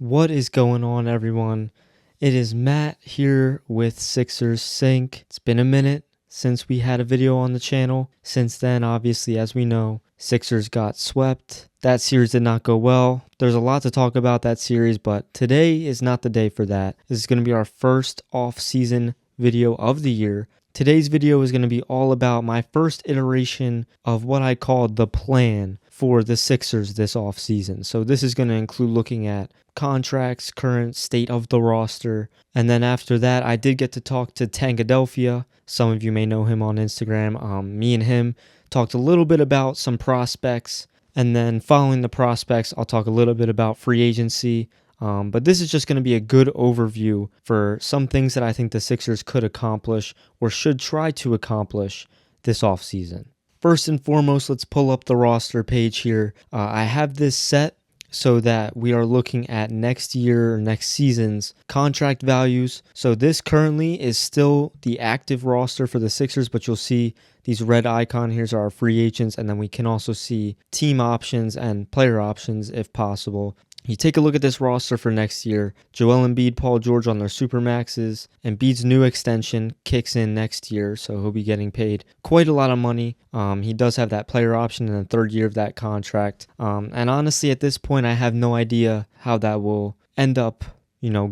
What is going on, everyone? It is Matt here with SixersSync. It's been a minute since we had a video on the channel. Since then, obviously, as we know, Sixers got swept. That series did not go well. There's a lot to talk about that series, but today is not the day for that. This is going to be our first off-season video of the year. Today's video is going to be all about my first iteration of what I called the plan for the Sixers this offseason. So this is going to include looking at contracts, current state of the roster, and then after that, I did get to talk to Tankadelphia. Some of you may know him on Instagram. Me and him talked a little bit about some prospects, and then following the prospects, I'll talk a little bit about free agency. But this is just going to be a good overview for some things that I think the Sixers could accomplish or should try to accomplish this offseason. First and foremost, let's pull up the roster page here. I have this set so that we are looking at next year or next season's contract values. So this currently is still the active roster for the Sixers, but you'll see these red icon here are our free agents, and then we can also see team options and player options if possible. You take a look at this roster for next year. Joel Embiid, Paul George on their Supermaxes. Embiid's new extension kicks in next year, so he'll be getting paid quite a lot of money. He does have that player option in the third year of that contract. And honestly, at this point, I have no idea how that will end up,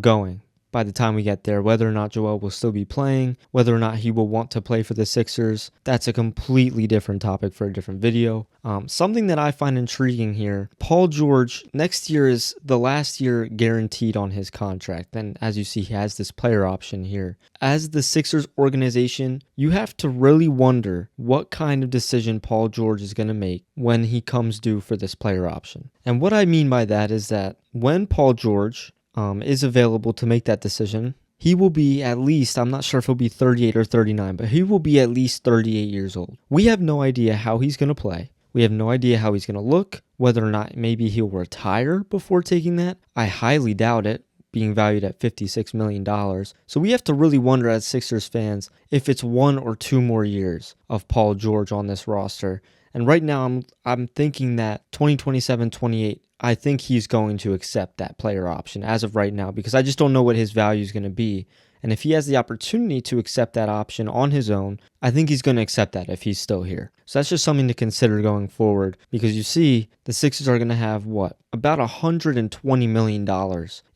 going by the time we get there, whether or not Joel will still be playing, whether or not he will want to play for the Sixers. That's a completely different topic for a different video. Something that I find intriguing here, Paul George, next year is the last year guaranteed on his contract. And as you see, he has this player option here. As the Sixers organization, you have to really wonder what kind of decision Paul George is going to make when he comes due for this player option. And what I mean by that is that when Paul George is available to make that decision, he will be at least, I'm not sure if he'll be 38 or 39, but he will be at least 38 years old. We have no idea how he's going to play. We have no idea how he's going to look, whether or not maybe he'll retire before taking that. I highly doubt it, being valued at $56 million. So we have to really wonder as Sixers fans if it's 1 or 2 more years of Paul George on this roster. And right now I'm thinking that 2027-28, I think he's going to accept that player option as of right now, because I just don't know what his value is going to be. And if he has the opportunity to accept that option on his own, I think he's going to accept that if he's still here. So that's just something to consider going forward, because you see the Sixers are going to have about $120 million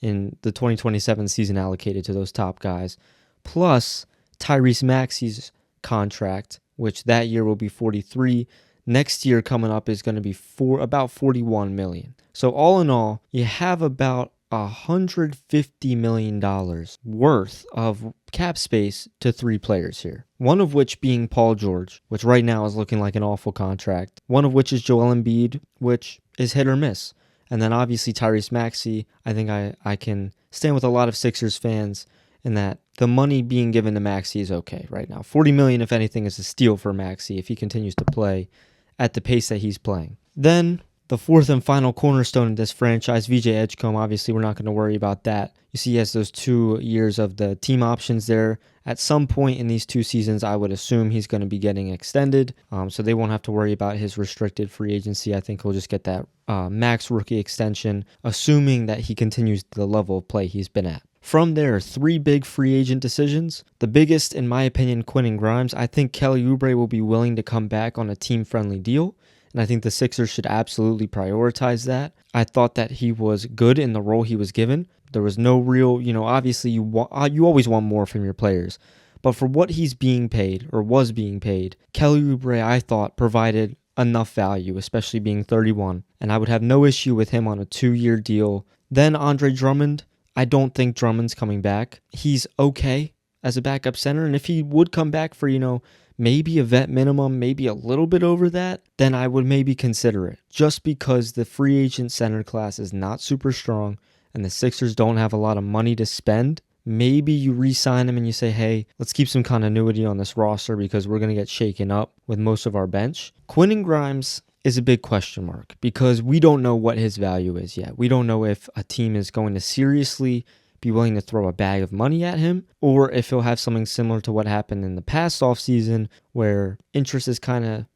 in the 2027 season allocated to those top guys, plus Tyrese Maxey's contract, which that year will be 43. Next year coming up is going to be about $41 million. So all in all, you have about $150 million worth of cap space to 3 players here. One of which being Paul George, which right now is looking like an awful contract. One of which is Joel Embiid, which is hit or miss. And then obviously Tyrese Maxey. I think I can stand with a lot of Sixers fans in that the money being given to Maxey is okay right now. $40 million, if anything, is a steal for Maxey if he continues to play at the pace that he's playing. Then the fourth and final cornerstone of this franchise, VJ Edgecombe. Obviously, we're not going to worry about that. You see he has those 2 years of the team options there. At some point in these 2 seasons, I would assume he's going to be getting extended. So they won't have to worry about his restricted free agency. I think he'll just get that max rookie extension, assuming that he continues the level of play he's been at. From there, 3 big free agent decisions. The biggest, in my opinion, Quentin Grimes. I think Kelly Oubre will be willing to come back on a team-friendly deal. And I think the Sixers should absolutely prioritize that. I thought that he was good in the role he was given. There was no real, obviously you always want more from your players. But for what he's being paid, or was being paid, Kelly Oubre, I thought, provided enough value, especially being 31. And I would have no issue with him on a 2-year deal. Then Andre Drummond. I don't think Drummond's coming back. He's okay as a backup center. And if he would come back for, maybe a vet minimum, maybe a little bit over that, then I would maybe consider it. Just because the free agent center class is not super strong and the Sixers don't have a lot of money to spend, maybe you re-sign him and you say, hey, let's keep some continuity on this roster because we're going to get shaken up with most of our bench. Quentin Grimes is a big question mark because we don't know what his value is yet. We don't know if a team is going to seriously be willing to throw a bag of money at him, or if he'll have something similar to what happened in the past offseason where interest is kind of,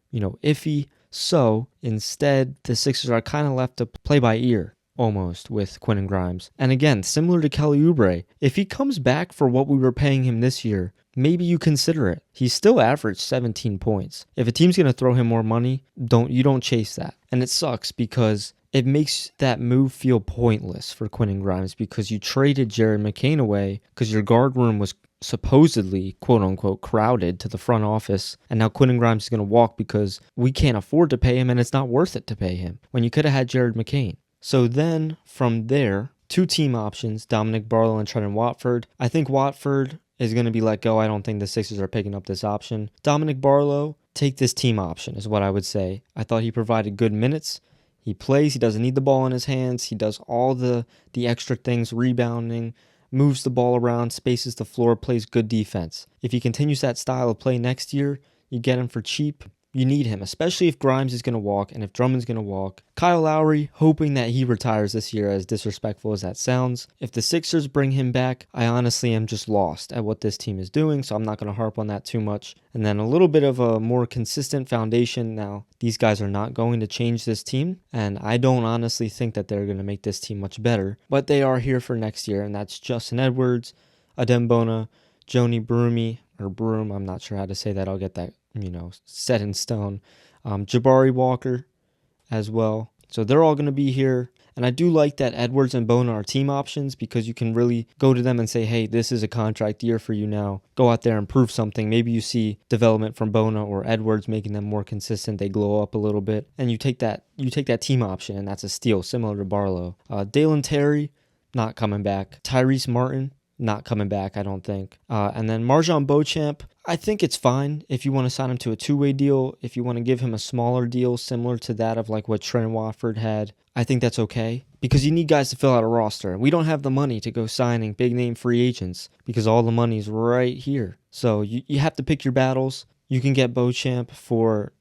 iffy. So instead, the Sixers are kind of left to play by ear almost with Quentin Grimes. And again, similar to Kelly Oubre, if he comes back for what we were paying him this year, maybe you consider it. He's still averaged 17 points. If a team's going to throw him more money, you don't chase that. And it sucks because it makes that move feel pointless for Quentin Grimes because you traded Jared McCain away because your guard room was supposedly, quote unquote, crowded to the front office. And now Quentin Grimes is going to walk because we can't afford to pay him and it's not worth it to pay him when you could have had Jared McCain. So then from there, two team options, Dominic Barlow and Trendon Watford. I think Watford is going to be let go. I don't think the Sixers are picking up this option. Dominic Barlow, take this team option is what I would say. I thought he provided good minutes. He plays. He doesn't need the ball in his hands. He does all the extra things, rebounding, moves the ball around, spaces the floor, plays good defense. If he continues that style of play next year, you get him for cheap. You need him, especially if Grimes is going to walk and if Drummond's going to walk. Kyle Lowry, hoping that he retires this year, as disrespectful as that sounds. If the Sixers bring him back, I honestly am just lost at what this team is doing, so I'm not going to harp on that too much. And then a little bit of a more consistent foundation. Now, these guys are not going to change this team, and I don't honestly think that they're going to make this team much better, but they are here for next year, and that's Justin Edwards, Adem Bona, Joni Broom, I'm not sure how to say that. I'll get that set in stone. Jabari Walker as well. So they're all going to be here. And I do like that Edwards and Bona are team options because you can really go to them and say, hey, this is a contract year for you now. Go out there and prove something. Maybe you see development from Bona or Edwards, making them more consistent. They glow up a little bit. And you take that team option, and that's a steal, similar to Barlow. Dalen Terry, not coming back. Tyrese Martin, not coming back, I don't think. And then Marjon Beauchamp, I think it's fine if you want to sign him to a two-way deal. If you want to give him a smaller deal similar to that of like what Trent Watford had, I think that's okay because you need guys to fill out a roster. We don't have the money to go signing big-name free agents because all the money's right here. So you have to pick your battles. You can get Beauchamp for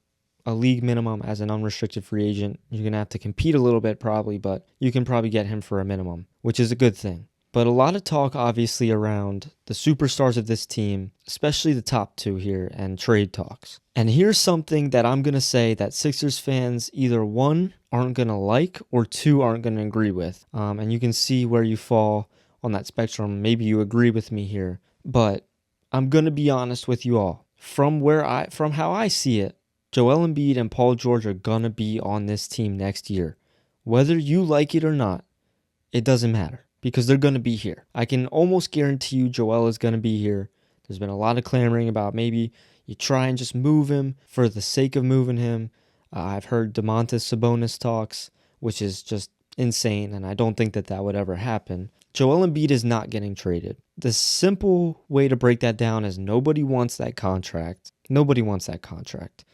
a league minimum as an unrestricted free agent. You're going to have to compete a little bit probably, but you can probably get him for a minimum, which is a good thing. But a lot of talk, obviously, around the superstars of this team, especially the top two here, and trade talks. And here's something that I'm going to say that Sixers fans either, one, aren't going to like, or two, aren't going to agree with. And you can see where you fall on that spectrum. Maybe you agree with me here. But I'm going to be honest with you all. From how I see it, Joel Embiid and Paul George are going to be on this team next year. Whether you like it or not, it doesn't matter. Because they're going to be here. I can almost guarantee you Joel is going to be here. There's been a lot of clamoring about maybe you try and just move him for the sake of moving him. I've heard Domantas Sabonis talks, which is just insane, and I don't think that would ever happen. Joel Embiid is not getting traded. The simple way to break that down is nobody wants that contract. Nobody wants that contract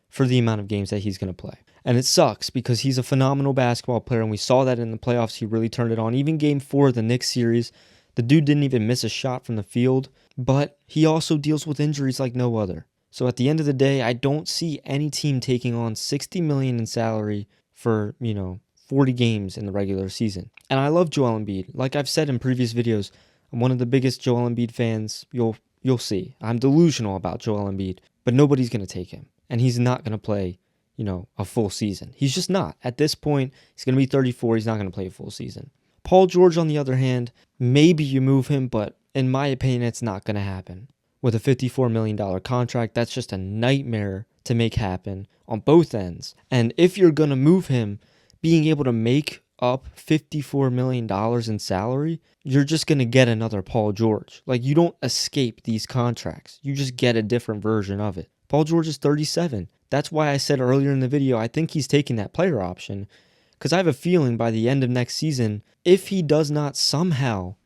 for the amount of games that he's going to play. And it sucks because he's a phenomenal basketball player, and we saw that in the playoffs. He really turned it on. Even Game 4 of the Knicks series, the dude didn't even miss a shot from the field, but he also deals with injuries like no other. So at the end of the day, I don't see any team taking on $60 million in salary for, 40 games in the regular season. And I love Joel Embiid. Like I've said in previous videos, I'm one of the biggest Joel Embiid fans you'll see. I'm delusional about Joel Embiid, but nobody's going to take him. And he's not going to play a full season. He's just not. At this point, he's going to be 34. He's not going to play a full season. Paul George, on the other hand, maybe you move him, but in my opinion, it's not going to happen. With a $54 million contract, that's just a nightmare to make happen on both ends. And if you're going to move him, being able to make up $54 million in salary, you're just going to get another Paul George. Like, you don't escape these contracts. You just get a different version of it. Paul George is 37. That's why I said earlier in the video, I think he's taking that player option, because I have a feeling by the end of next season, if he does not somehow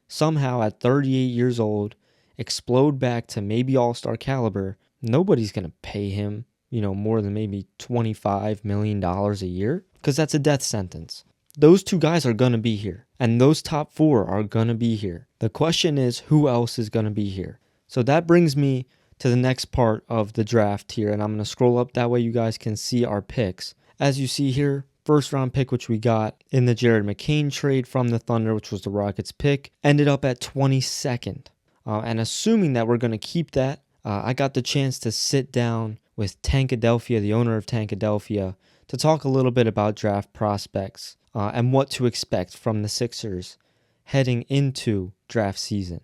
at 38 years old, explode back to maybe all-star caliber, nobody's going to pay him, more than maybe $25 million a year, because that's a death sentence. Those two guys are going to be here, and those top four are going to be here. The question is, who else is going to be here? So that brings me to the next part of the draft here, and I'm going to scroll up that way you guys can see our picks. As you see here, first round pick which we got in the Jared McCain trade from the Thunder, which was the Rockets pick, ended up at 22nd. And assuming that we're going to keep that, I got the chance to sit down with Tankadelphia, the owner of Tankadelphia, to talk a little bit about draft prospects and what to expect from the Sixers heading into draft season.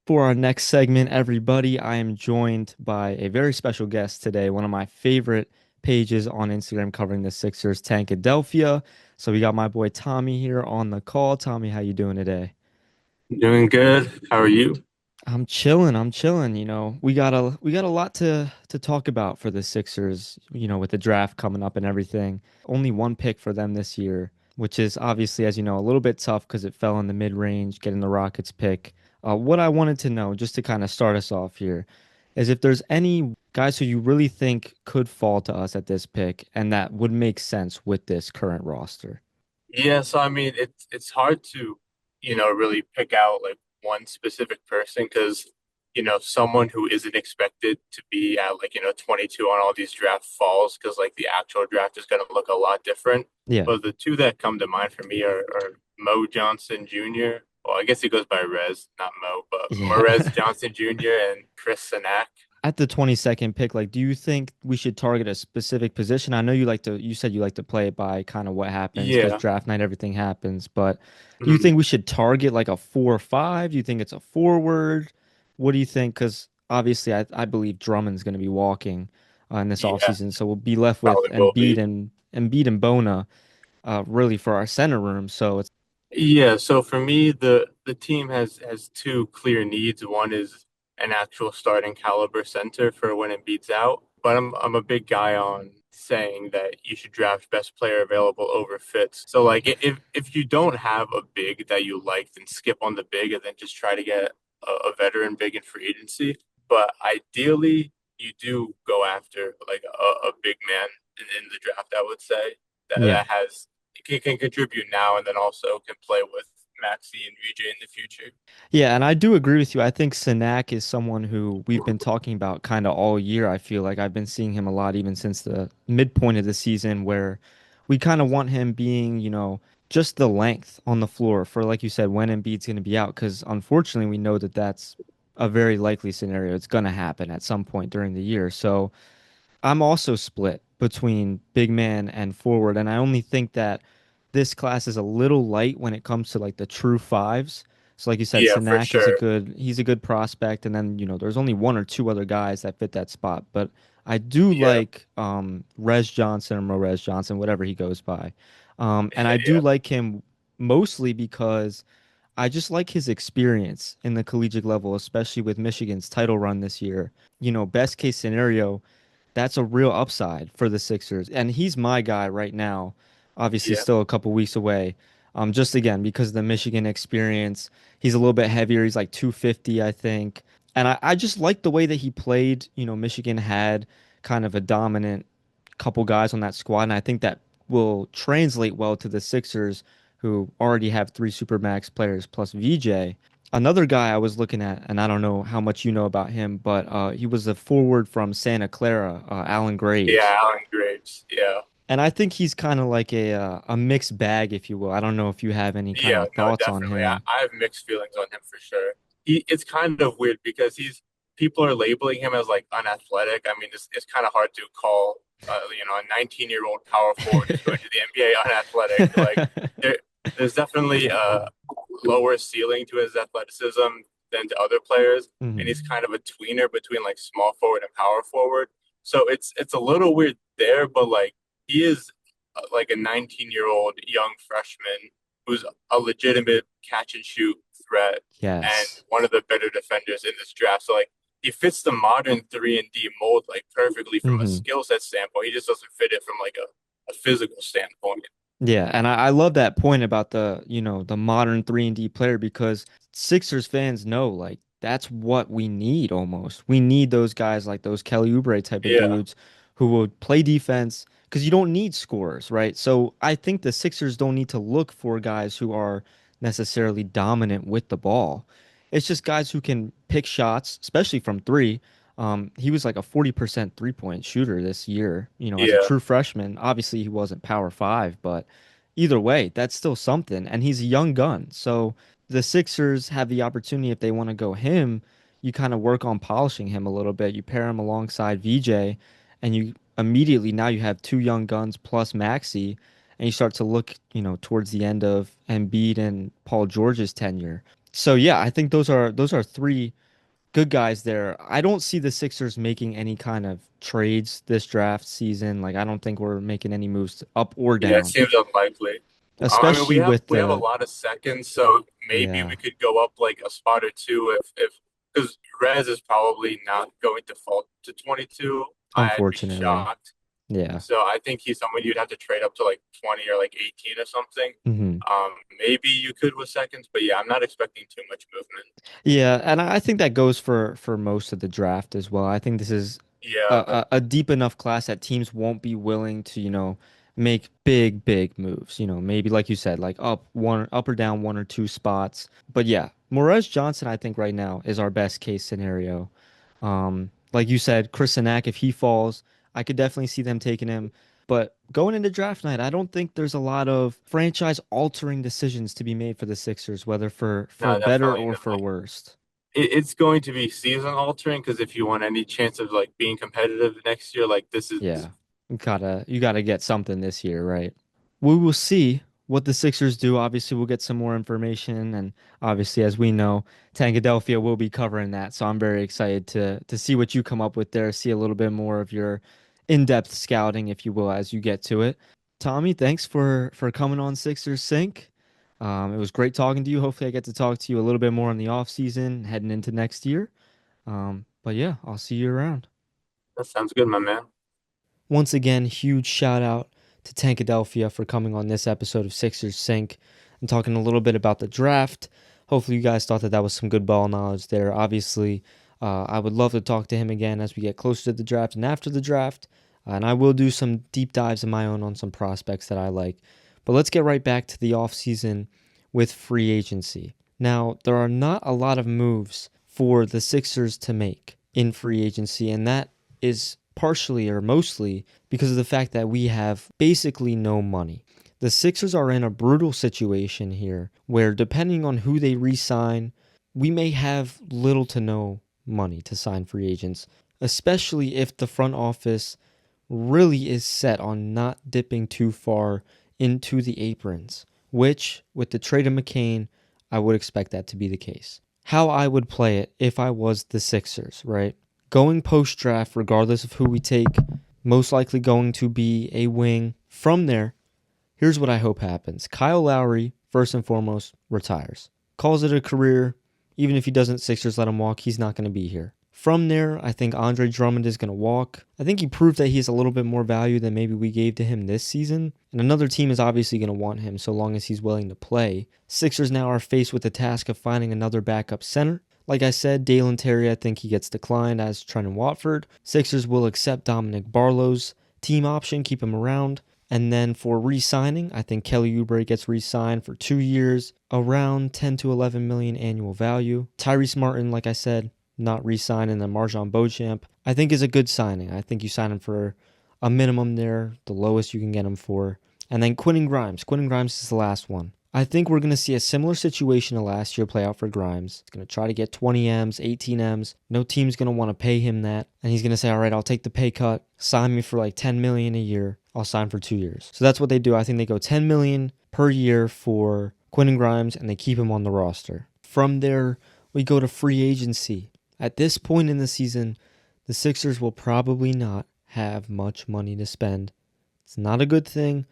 For our next segment, everybody, I am joined by a very special guest today, one of my favorite pages on Instagram covering the Sixers, Tankadelphia. So we got my boy Tommy here on the call. Tommy, how you doing today? Doing good. How are you? I'm chilling. I'm chilling. We got a lot to talk about for the Sixers, with the draft coming up and everything. Only one pick for them this year, which is obviously, as you know, a little bit tough because it fell in the mid-range, getting the Rockets pick. What I wanted to know, just to kind of start us off here, is if there's any guys who you really think could fall to us at this pick and that would make sense with this current roster. Yeah, so I mean it's hard to, really pick out like one specific person because, someone who isn't expected to be at like, 22 on all these draft falls because like the actual draft is going to look a lot different. Yeah. But the two that come to mind for me are Mo Johnson Jr. Well, I guess he goes by Rez, not Mo, but Morez Yeah. Johnson Jr. and Chris Sanak. At the 22nd pick, like, do you think we should target a specific position? I know you said you like to play it by kind of what happens because Yeah. draft night, everything happens. But do you Mhm. think we should target like a 4 or 5? Do you think it's a forward? What do you think? Because obviously, I believe Drummond's going to be walking in this Yeah, offseason. So we'll be left with probably will be. Embiid and Bona really for our center room. So it's, Yeah, so for me, the team has two clear needs. One is an actual starting caliber center for when it beats out. But I'm a big guy on saying that you should draft best player available over fits. So like if you don't have a big that you like, then skip on the big and then just try to get a veteran big in free agency. But ideally, you do go after like a big man in the draft, I would say, yeah. that has can contribute now and then also can play with Maxi and VJ in the future. Yeah, and I do agree with you. I think Sanak is someone who we've been talking about kind of all year. I feel like I've been seeing him a lot even since the midpoint of the season where we kind of want him being, just the length on the floor for, like you said, when Embiid's going to be out. Because unfortunately, we know that that's a very likely scenario. It's going to happen at some point during the year. So I'm also split between big man and forward, and I only think that this class is a little light when it comes to like the true fives. So like you said, Yeah, for Sanak is sure. he's a good prospect, and then there's only one or two other guys that fit that spot. But I do Yeah, like Rez Johnson or Morez Johnson, whatever he goes by, and I do yeah, like him mostly because I just like his experience in the collegiate level, especially with Michigan's title run this year. Best case scenario that's a real upside for the Sixers. And he's my guy right now. Obviously, yeah, still a couple weeks away. Just again, because of the Michigan experience, he's a little bit heavier. He's like 250, I think. And I just like the way that he played. Michigan had kind of a dominant couple guys on that squad. And I think that will translate well to the Sixers, who already have three Supermax players plus VJ. Another guy I was looking at, and I don't know how much you know about him, but he was a forward from Santa Clara, Alan Graves. yeah. Alan Graves. Yeah, And I think he's kind of like a mixed bag, if you will. I don't know if you have any kind yeah. of No, thoughts on definitely. I, him. I have mixed feelings on him for sure. It's kind of weird because people are labeling him as like unathletic. I mean, it's kind of hard to call, a 19-year-old power forward who's going to the NBA unathletic. Like there, there's definitely a lower ceiling to his athleticism than to other players, and he's Mhm. kind of a tweener between like small forward and power forward. So it's a little weird there, but like he is like a 19-year-old young freshman who's a legitimate catch and shoot threat and Yes. one of the better defenders in this draft. So like he fits the modern 3-and-D mold like perfectly from a hmm skill set standpoint. He just doesn't fit it from like a physical standpoint. Yeah, and I love that point about the modern 3-and-D player because Sixers fans know like that's what we need almost. We need those guys like those Kelly Oubre type of Yeah, dudes who will play defense because you don't need scorers, right? So I think the Sixers don't need to look for guys who are necessarily dominant with the ball. It's just guys who can pick shots, especially from three. He was like a 40% three-point shooter this year, as a yeah, true freshman. Obviously, he wasn't Power Five, but either way, that's still something. And he's a young gun. So the Sixers have the opportunity, if they want to go him, you kind of work on polishing him a little bit. You pair him alongside VJ, and you immediately now you have two young guns plus Maxi, and you start to look, towards the end of Embiid and Paul George's tenure. So yeah, I think those are three good guys there. I don't see the Sixers making any kind of trades this draft season. Like I don't think we're making any moves up or Yeah, it down, seems unlikely. I mean, we especially have with we have a the lot of seconds, so maybe yeah, we could go up like a spot or two if because Rez is probably not going to fall to 22. I'd be unfortunately. shocked. Yeah. So I think he's someone you'd have to trade up to like 20 or like 18 or something. hmm Maybe you could with seconds, but yeah, I'm not expecting too much movement. Yeah, and I think that goes for most of the draft as well. I think this is a, Yeah, a deep enough class that teams won't be willing to, make big moves. Maybe like you said, like up or down one or two spots. But yeah, Morez Johnson, I think right now is our best case scenario. Like you said, Chris Sinak, if he falls, I could definitely see them taking him. But going into draft night, I don't think there's a lot of franchise altering decisions to be made for the Sixers, whether for no, better definitely or for not. worst. It's going to be season altering because if you want any chance of like being competitive next year, like this is Yeah. You gotta get something this year, right? We will see what the Sixers do. Obviously, we'll get some more information, and obviously, as we know, Tankadelphia will be covering that. So I'm very excited to see what you come up with there, see a little bit more of your in-depth scouting, if you will, as you get to it. Tommy, thanks for coming on Sixers Sync. It was great talking to you. Hopefully, I get to talk to you a little bit more in the off season, heading into next year. But yeah, I'll see you around. that sounds good, my man. Once again, huge shout out to Tankadelphia for coming on this episode of Sixers Sync and talking a little bit about the draft. Hopefully, you guys thought that was some good ball knowledge there. Obviously, I would love to talk to him again as we get closer to the draft and after the draft. And I will do some deep dives of my own on some prospects that I like. But let's get right back to the offseason with free agency. Now, there are not a lot of moves for the Sixers to make in free agency, and that is partially or mostly because of the fact that we have basically no money. The Sixers are in a brutal situation here where, depending on who they re sign, we may have little to no money to sign free agents, especially if the front office really is set on not dipping too far into the aprons, which, with the trade of McCain, I would expect that to be the case. How I would play it if I was the Sixers, right? Going post draft, regardless of who we take, most likely going to be a wing. From there, here's what I hope happens. Kyle Lowry, first and foremost, retires. Calls it a career. Even if he doesn't, Sixers let him walk, he's not going to be here. From there, I think Andre Drummond is going to walk. I think he proved that he has a little bit more value than maybe we gave to him this season. And another team is obviously going to want him so long as he's willing to play. Sixers now are faced with the task of finding another backup center. Like I said, Dalen Terry, I think he gets declined as Trenton Watford. Sixers will accept Dominic Barlow's team option, keep him around. And then for re-signing, I think Kelly Oubre gets re-signed for 2 years, around 10 to 11 million annual value. Tyrese Martin, like I said, not re-signed, and then Marjon Beauchamp, I think is a good signing. I think you sign him for a minimum there, the lowest you can get him for. And then Quentin Grimes. Quentin Grimes is the last one. I think we're going to see a similar situation to last year play out for Grimes. He's going to try to get 20 M's, 18 M's. No team's going to want to pay him that. And he's going to say, all right, I'll take the pay cut. Sign me for like 10 million a year. I'll sign for 2 years. So that's what they do. I think they go 10 million per year for Quentin Grimes, and they keep him on the roster. From there, we go to free agency. At this point in the season, the Sixers will probably not have much money to spend. It's not a good thing,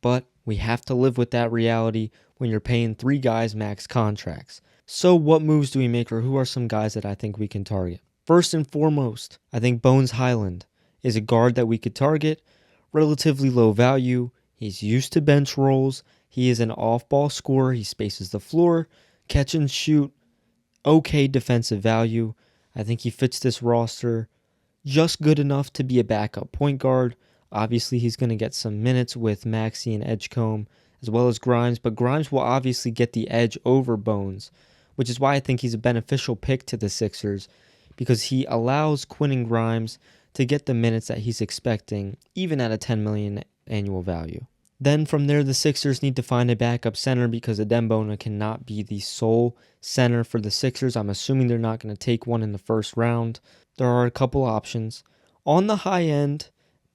but we have to live with that reality when you're paying three guys max contracts. So what moves do we make, or who are some guys that I think we can target? First and foremost, I think Bones Highland is a guard that we could target. Relatively low value. He's used to bench roles. He is an off-ball scorer. He spaces the floor, catch and shoot. Okay defensive value. I think he fits this roster just good enough to be a backup point guard. Obviously, he's going to get some minutes with Maxey and Edgecombe, as well as Grimes, but Grimes will obviously get the edge over Bones, which is why I think he's a beneficial pick to the Sixers, because he allows Quentin Grimes to get the minutes that he's expecting, even at a 10 million annual value. Then from there, the Sixers need to find a backup center because Adembona cannot be the sole center for the Sixers. I'm assuming they're not going to take one in the first round. There are a couple options. On the high end,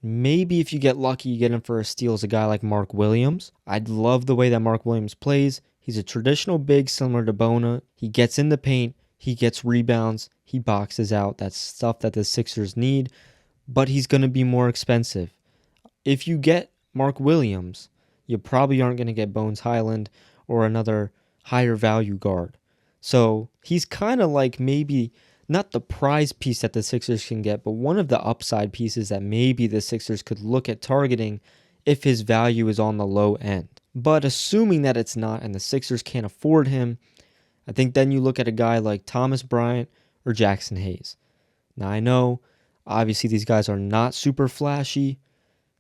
Maybe if you get lucky, you get him for a steal as a guy like Mark Williams. I'd love the way that Mark Williams plays. He's a traditional big similar to Bona. He gets in the paint, he gets rebounds, he boxes out. That's stuff that the Sixers need, but he's going to be more expensive. If you get Mark Williams, you probably aren't going to get Bones Highland or another higher value guard. So he's kind of like maybe not the prize piece that the Sixers can get, but one of the upside pieces that maybe the Sixers could look at targeting if his value is on the low end. But assuming that it's not and the Sixers can't afford him, I think then you look at a guy like Thomas Bryant or Jackson Hayes. Now I know, obviously these guys are not super flashy.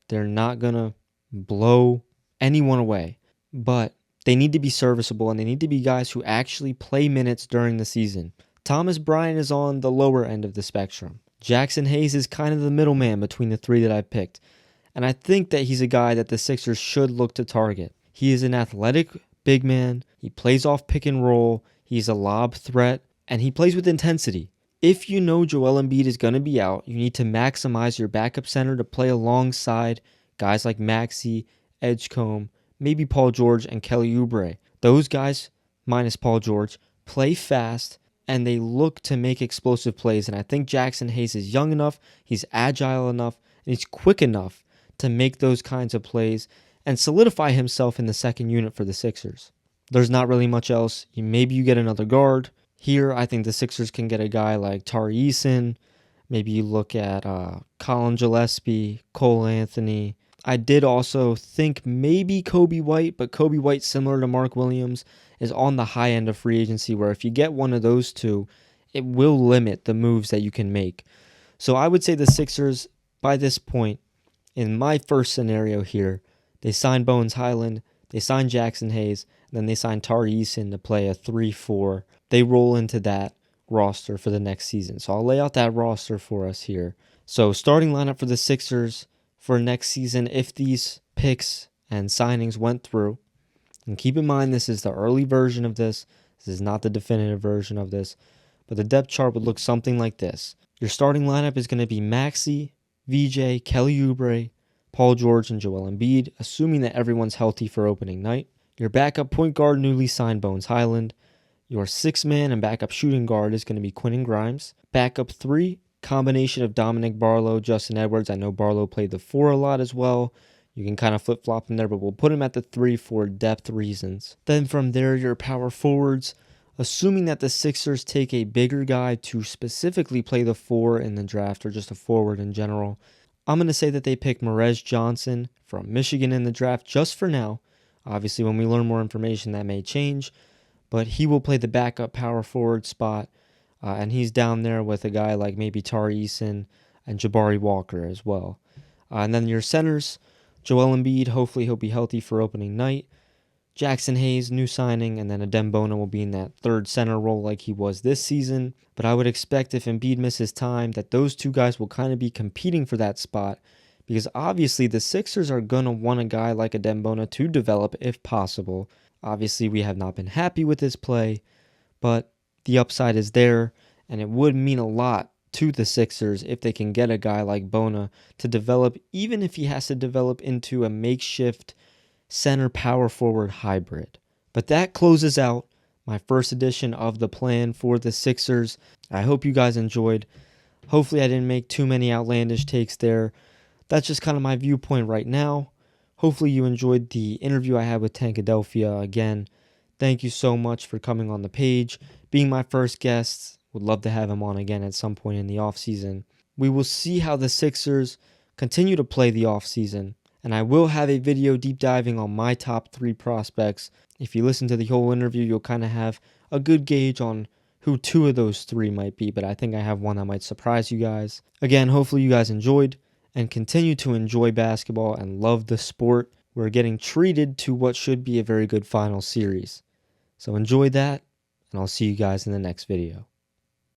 They're not going to blow anyone away, but they need to be serviceable and they need to be guys who actually play minutes during the season. Thomas Bryant is on the lower end of the spectrum. Jackson Hayes is kind of the middleman between the three that I picked. And I think that he's a guy that the Sixers should look to target. He is an athletic big man. He plays off pick and roll. He's a lob threat. And he plays with intensity. If you know Joel Embiid is going to be out, you need to maximize your backup center to play alongside guys like Maxey, Edgecombe, maybe Paul George, and Kelly Oubre. Those guys, minus Paul George, play fast and they look to make explosive plays. And I think Jackson Hayes is young enough, he's agile enough, and he's quick enough to make those kinds of plays and solidify himself in the second unit for the Sixers. There's not really much else. Maybe you get another guard. Here, I think the Sixers can get a guy like Tari Eason. Maybe you look at Colin Gillespie, Cole Anthony. I did also think maybe Kobe White, but Kobe White, similar to Mark Williams, is on the high end of free agency where if you get one of those two, it will limit the moves that you can make. So I would say the Sixers, by this point, in my first scenario here, they signed Bones Highland, they signed Jackson Hayes, and then they signed Tari Eason to play a 3-4. They roll into that roster for the next season. So I'll lay out that roster for us here. So starting lineup for the Sixers for next season if these picks and signings went through. And keep in mind, this is the early version of this. This is not the definitive version of this. But the depth chart would look something like this. Your starting lineup is going to be Maxey, VJ, Kelly Oubre, Paul George, and Joel Embiid, assuming that everyone's healthy for opening night. Your backup point guard, newly signed Bones Highland. Your six-man and backup shooting guard is going to be Quentin Grimes. Backup three, combination of Dominic Barlow, Justin Edwards. I know Barlow played the 4 a lot as well. You can kind of flip-flop him there, but we'll put him at the 3 for depth reasons. Then from there, your power forwards, assuming that the Sixers take a bigger guy to specifically play the 4 in the draft or just a forward in general, I'm going to say that they pick Merez Johnson from Michigan in the draft just for now. Obviously, when we learn more information, that may change, but he will play the backup power forward spot, and he's down there with a guy like maybe Tari Eason and Jabari Walker as well. And then your centers, Joel Embiid, hopefully he'll be healthy for opening night. Jackson Hayes, new signing, and then Adem Bona will be in that third center role like he was this season. But I would expect if Embiid misses time that those two guys will kind of be competing for that spot because obviously the Sixers are going to want a guy like Adem Bona to develop if possible. Obviously we have not been happy with his play, but the upside is there, and it would mean a lot to the Sixers if they can get a guy like Bona to develop, even if he has to develop into a makeshift center power forward hybrid. But that closes out my first edition of the plan for the Sixers. I hope you guys enjoyed. Hopefully I didn't make too many outlandish takes there. That's just kind of my viewpoint right now. Hopefully you enjoyed the interview I had with Tankadelphia. Again, thank you so much for coming on the page, being my first guest. Would love to have him on again at some point in the offseason. We will see how the Sixers continue to play the offseason, and I will have a video deep diving on my top 3 prospects. If you listen to the whole interview, you'll kind of have a good gauge on who 2 of those 3 might be, but I think I have one that might surprise you guys. Again, hopefully you guys enjoyed and continue to enjoy basketball and love the sport. We're getting treated to what should be a very good final series. So enjoy that, and I'll see you guys in the next video.